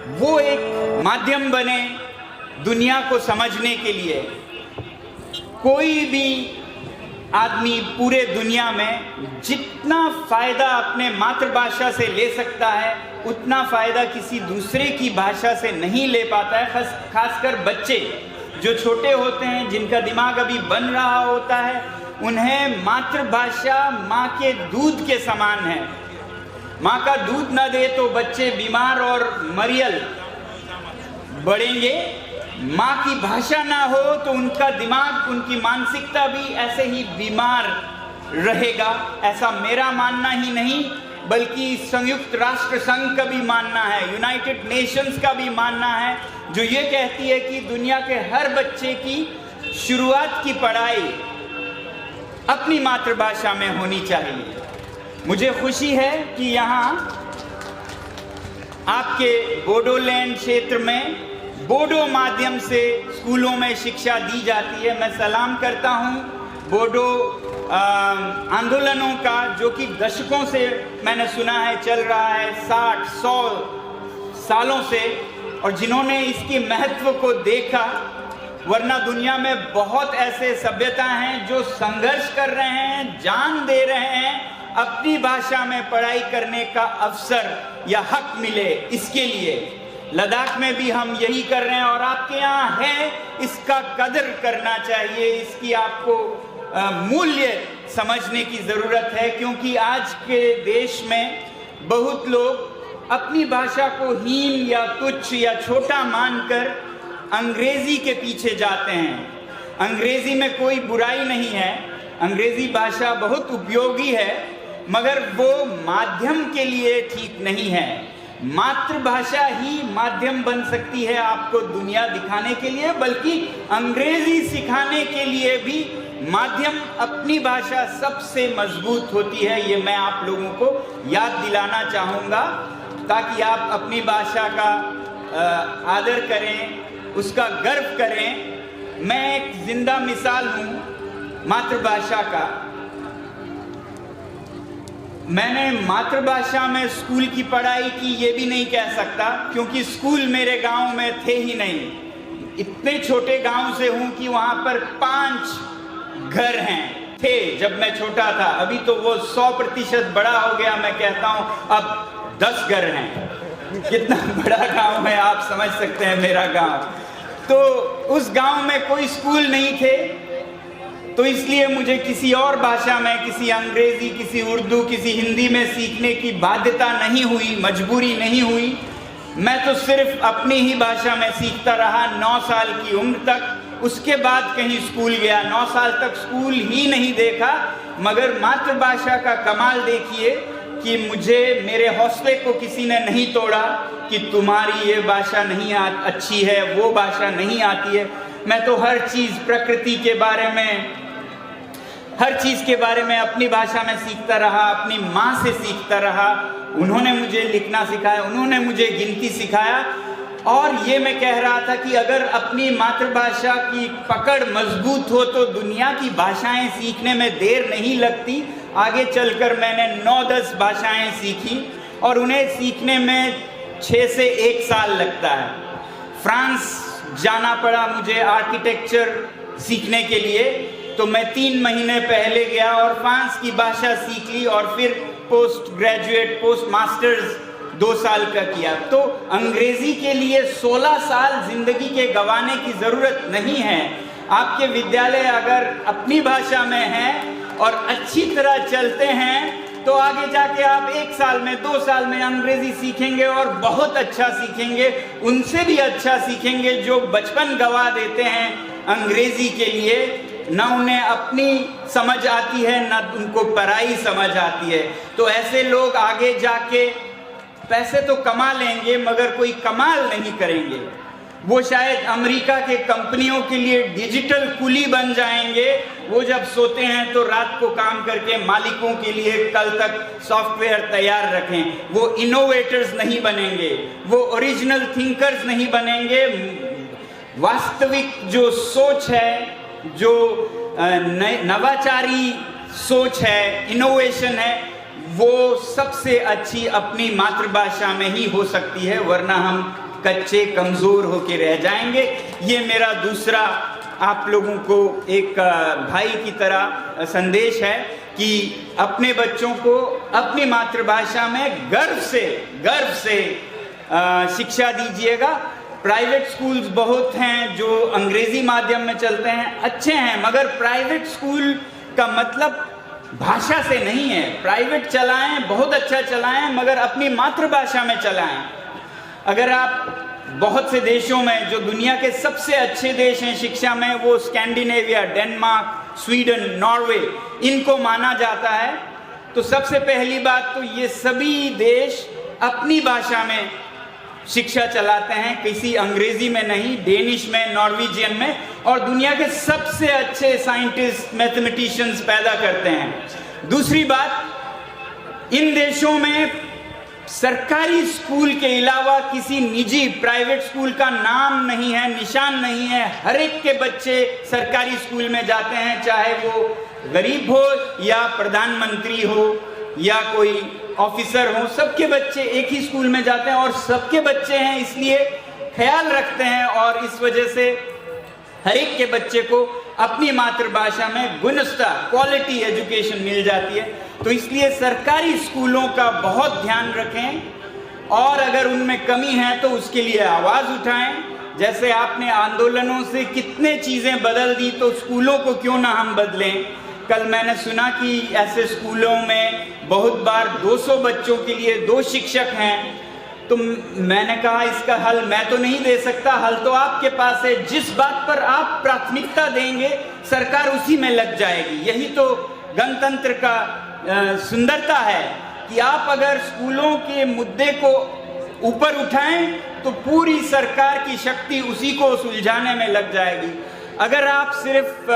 वो एक माध्यम बने दुनिया को समझने के लिए। कोई भी आदमी पूरे दुनिया में जितना फायदा अपने मातृभाषा से ले सकता है उतना फायदा किसी दूसरे की भाषा से नहीं ले पाता है। खासकर बच्चे जो छोटे होते हैं, जिनका दिमाग अभी बन रहा होता है, उन्हें मातृभाषा माँ के दूध के समान है। माँ का दूध न दे तो बच्चे बीमार और मरियल बढ़ेंगे। माँ की भाषा ना हो तो उनका दिमाग, उनकी मानसिकता भी ऐसे ही बीमार रहेगा। ऐसा मेरा मानना ही नहीं बल्कि संयुक्त राष्ट्र संघ का भी मानना है, यूनाइटेड नेशंस का भी मानना है, जो ये कहती है कि दुनिया के हर बच्चे की शुरुआत की पढ़ाई अपनी मातृभाषा में होनी चाहिए। मुझे खुशी है कि यहाँ आपके बोडोलैंड क्षेत्र में बोडो माध्यम से स्कूलों में शिक्षा दी जाती है। मैं सलाम करता हूँ बोडो आंदोलनों का, जो कि दशकों से मैंने सुना है चल रहा है, 60-100 सालों से, और जिन्होंने इसकी महत्व को देखा। वरना दुनिया में बहुत ऐसे सभ्यता हैं जो संघर्ष कर रहे हैं, जान दे रहे हैं अपनी भाषा में पढ़ाई करने का अवसर या हक मिले इसके लिए। लद्दाख में भी हम यही कर रहे हैं और आपके यहाँ है, इसका कदर करना चाहिए, इसकी आपको मूल्य समझने की ज़रूरत है। क्योंकि आज के देश में बहुत लोग अपनी भाषा को हीन या तुच्छ या छोटा मानकर अंग्रेजी के पीछे जाते हैं। अंग्रेजी में कोई बुराई नहीं है, अंग्रेजी भाषा बहुत उपयोगी है, मगर वो माध्यम के लिए ठीक नहीं है। मातृभाषा ही माध्यम बन सकती है आपको दुनिया दिखाने के लिए, बल्कि अंग्रेजी सिखाने के लिए भी माध्यम अपनी भाषा सबसे मजबूत होती है। ये मैं आप लोगों को याद दिलाना चाहूँगा ताकि आप अपनी भाषा का आदर करें, उसका गर्व करें। मैं एक जिंदा मिसाल हूँ मातृभाषा का। मैंने मातृभाषा में स्कूल की पढ़ाई की ये भी नहीं कह सकता, क्योंकि स्कूल मेरे गांव में थे ही नहीं। इतने छोटे गांव से हूं कि वहां पर 5 घर हैं, थे जब मैं छोटा था। अभी तो वो 100% बड़ा हो गया, मैं कहता हूं अब 10 घर हैं। कितना बड़ा गांव है आप समझ सकते हैं मेरा गांव। तो उस गांव में कोई स्कूल नहीं थे, तो इसलिए मुझे किसी और भाषा में, किसी अंग्रेजी, किसी उर्दू, किसी हिंदी में सीखने की बाध्यता नहीं हुई, मजबूरी नहीं हुई। मैं तो सिर्फ अपनी ही भाषा में सीखता रहा 9 साल की उम्र तक। उसके बाद कहीं स्कूल गया, 9 साल तक स्कूल ही नहीं देखा। मगर मातृभाषा का कमाल देखिए कि मुझे, मेरे हौसले को किसी ने नहीं तोड़ा कि तुम्हारी ये भाषा नहीं अच्छी है, वो भाषा नहीं आती है। मैं तो हर चीज़, प्रकृति के बारे में, हर चीज़ के बारे में अपनी भाषा में सीखता रहा, अपनी माँ से सीखता रहा। उन्होंने मुझे लिखना सिखाया, उन्होंने मुझे गिनती सिखाया। और ये मैं कह रहा था कि अगर अपनी मातृभाषा की पकड़ मजबूत हो तो दुनिया की भाषाएं सीखने में देर नहीं लगती। आगे चलकर मैंने 9-10 भाषाएं सीखी और उन्हें सीखने में 6 से 1 साल लगता है। फ्रांस जाना पड़ा मुझे आर्किटेक्चर सीखने के लिए, तो मैं 3 महीने पहले गया और फ्रांस की भाषा सीख ली और फिर पोस्ट ग्रेजुएट, पोस्ट मास्टर्स 2 साल का किया। तो अंग्रेजी के लिए 16 साल जिंदगी के गंवाने की जरूरत नहीं है। आपके विद्यालय अगर अपनी भाषा में है और अच्छी तरह चलते हैं तो आगे जाके आप 1 साल में, 2 साल में अंग्रेजी सीखेंगे और बहुत अच्छा सीखेंगे। उनसे भी अच्छा सीखेंगे जो बचपन गंवा देते हैं अंग्रेजी के लिए। ना उन्हें अपनी समझ आती है, ना उनको पराई समझ आती है। तो ऐसे लोग आगे जाके पैसे तो कमा लेंगे मगर कोई कमाल नहीं करेंगे। वो शायद अमेरिका के कंपनियों के लिए डिजिटल कुली बन जाएंगे। वो जब सोते हैं तो रात को काम करके मालिकों के लिए कल तक सॉफ्टवेयर तैयार रखें। वो इनोवेटर्स नहीं बनेंगे, वो ओरिजिनल थिंकर्स नहीं बनेंगे। वास्तविक जो सोच है, जो नवाचारी सोच है, इनोवेशन है, वो सबसे अच्छी अपनी मातृभाषा में ही हो सकती है। वरना हम कच्चे कमज़ोर होके रह जाएंगे। ये मेरा दूसरा आप लोगों को एक भाई की तरह संदेश है कि अपने बच्चों को अपनी मातृभाषा में गर्व से शिक्षा दीजिएगा। प्राइवेट स्कूल्स बहुत हैं जो अंग्रेजी माध्यम में चलते हैं, अच्छे हैं, मगर प्राइवेट स्कूल का मतलब भाषा से नहीं है। प्राइवेट चलाएं, बहुत अच्छा चलाएं, मगर अपनी मातृभाषा में चलाएं। अगर आप बहुत से देशों में जो दुनिया के सबसे अच्छे देश हैं शिक्षा में, वो स्कैंडिनेविया, डेनमार्क, स्वीडन, नॉर्वे, इनको माना जाता है। तो सबसे पहली बात तो ये सभी देश अपनी भाषा में शिक्षा चलाते हैं, किसी अंग्रेजी में नहीं, डेनिश में, नॉर्वेजियन में, और दुनिया के सबसे अच्छे साइंटिस्ट, मैथमेटिशियंस पैदा करते हैं। दूसरी बात, इन देशों में सरकारी स्कूल के अलावा किसी निजी प्राइवेट स्कूल का नाम नहीं है, निशान नहीं है। हर एक के बच्चे सरकारी स्कूल में जाते हैं, चाहे वो गरीब हो या प्रधानमंत्री हो या कोई ऑफिसर हो, सबके बच्चे एक ही स्कूल में जाते हैं और सबके बच्चे हैं, इसलिए ख्याल रखते हैं और इस वजह से हर एक के बच्चे को अपनी मातृभाषा में गुणवत्ता, क्वालिटी एजुकेशन मिल जाती है। तो इसलिए सरकारी स्कूलों का बहुत ध्यान रखें और अगर उनमें कमी है तो उसके लिए आवाज़ उठाएं। जैसे आपने आंदोलनों से कितने चीज़ें बदल दी, तो स्कूलों को क्यों ना हम बदलें। कल मैंने सुना कि ऐसे स्कूलों में बहुत बार 200 बच्चों के लिए 2 शिक्षक हैं, तो मैंने कहा इसका हल मैं तो नहीं दे सकता, हल तो आपके पास है। जिस बात पर आप प्राथमिकता देंगे सरकार उसी में लग जाएगी। यही तो गणतंत्र का सुंदरता है कि आप अगर स्कूलों के मुद्दे को ऊपर उठाएं तो पूरी सरकार की शक्ति उसी को सुलझाने में लग जाएगी। अगर आप सिर्फ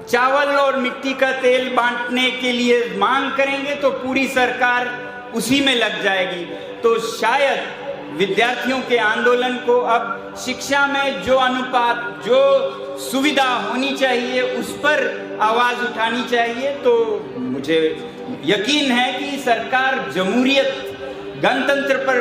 चावल और मिट्टी का तेल बांटने के लिए मांग करेंगे तो पूरी सरकार उसी में लग जाएगी। तो शायद विद्यार्थियों के आंदोलन को अब शिक्षा में जो अनुपात, जो सुविधा होनी चाहिए उस पर आवाज़ उठानी चाहिए। तो मुझे यकीन है कि सरकार जमहूरियत, गणतंत्र पर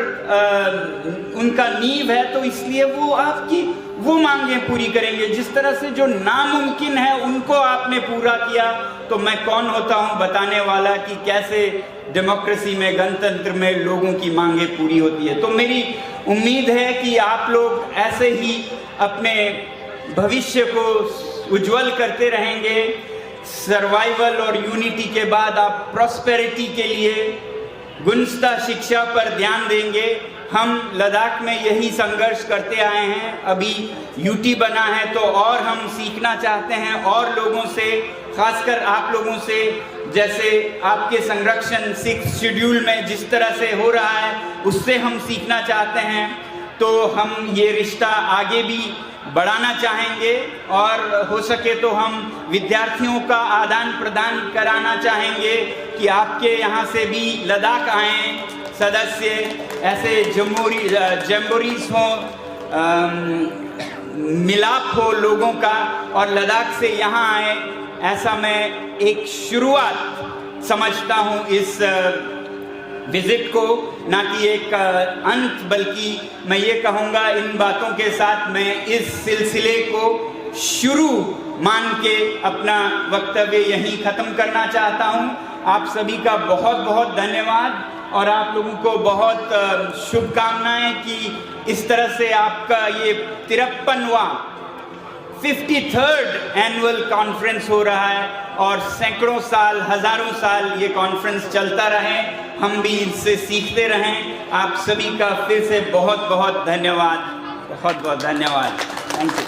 उनका नींव है, तो इसलिए वो आपकी वो मांगें पूरी करेंगे। जिस तरह से जो नामुमकिन है उनको आपने पूरा किया, तो मैं कौन होता हूँ बताने वाला कि कैसे डेमोक्रेसी में, गणतंत्र में लोगों की मांगें पूरी होती है। तो मेरी उम्मीद है कि आप लोग ऐसे ही अपने भविष्य को उज्जवल करते रहेंगे। सर्वाइवल और यूनिटी के बाद आप प्रॉस्पेरिटी के लिए गुणवत्ता शिक्षा पर ध्यान देंगे। हम लद्दाख में यही संघर्ष करते आए हैं, अभी यूटी बना है तो और हम सीखना चाहते हैं और लोगों से, खासकर आप लोगों से। जैसे आपके संरक्षण 6 शेड्यूल में जिस तरह से हो रहा है उससे हम सीखना चाहते हैं। तो हम ये रिश्ता आगे भी बढ़ाना चाहेंगे और हो सके तो हम विद्यार्थियों का आदान प्रदान कराना चाहेंगे कि आपके यहाँ से भी लद्दाख आएँ सदस्य, ऐसे जम्बोरीज हो, मिलाप हो लोगों का और लद्दाख से यहाँ आए। ऐसा मैं एक शुरुआत समझता हूँ इस विजिट को, ना कि एक अंत, बल्कि मैं ये कहूँगा इन बातों के साथ मैं इस सिलसिले को शुरू मान के अपना वक्तव्य यहीं ख़त्म करना चाहता हूँ। आप सभी का बहुत बहुत धन्यवाद और आप लोगों को बहुत शुभकामनाएं कि इस तरह से आपका ये 53वां 53rd एनुअल कॉन्फ्रेंस हो रहा है और सैकड़ों साल, हजारों साल ये कॉन्फ्रेंस चलता रहे, हम भी इससे सीखते रहें। आप सभी का फिर से बहुत बहुत धन्यवाद, बहुत बहुत धन्यवाद। Thank you.